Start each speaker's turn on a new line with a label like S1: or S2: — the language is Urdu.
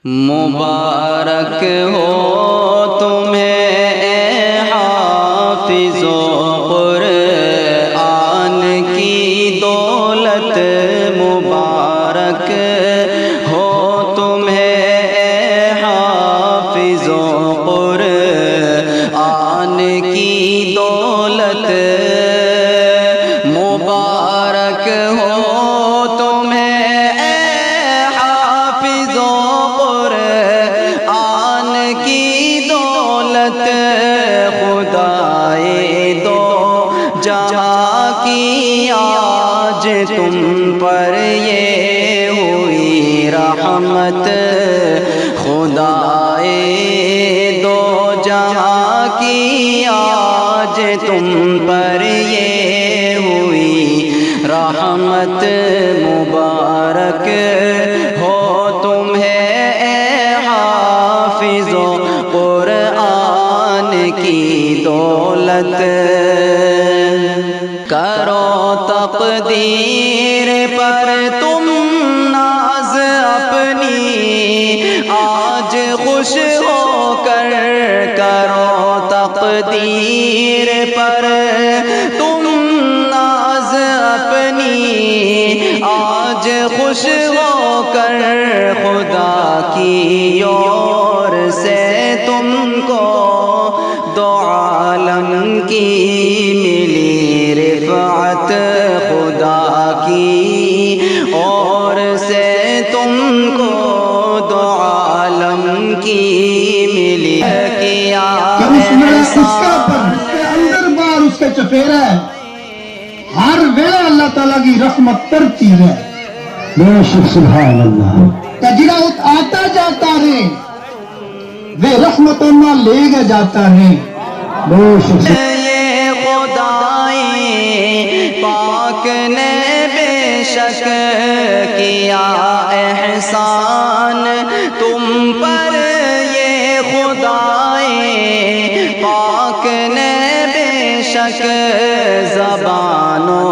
S1: مبارک ہو تمہیں اے حافظ و قرآن کی دولت، مبارک ہو تمہیں اے حافظ و قرآن کی دولت، مبارک ہو خدائے دو جہاں کی آج تم پر یہ ہوئی رحمت، خدائے دو جہاں کی آج تم پر یہ ہوئی رحمت، مبارک ہو تمہیں اے حافظ و قرآن کی دولت، کرو تقدیر پر تم ناز اپنی، آج خوش ہو کر کرو تقدیر پر تم ناز اپنی، آج خوش ہو کر خدا کی اور سے تم کو دو عالم کی ملی رفعت، خدا کی اور سے تم کو دو عالم کی ملی کیا
S2: احسان، اندر بار اس کے چفیرا ہے، ہر ویلے اللہ تعالیٰ کی رحمت ترتی ہے، بے شک سبحان اللہ، جڑا آتا جاتا ہے وہ رحمت اللہ لے گا جاتا ہے، بے شک
S1: یہ خدائے پاک نے بے شک کیا احسان تم پر، یہ خدائے پاک نے بے شک زبانوں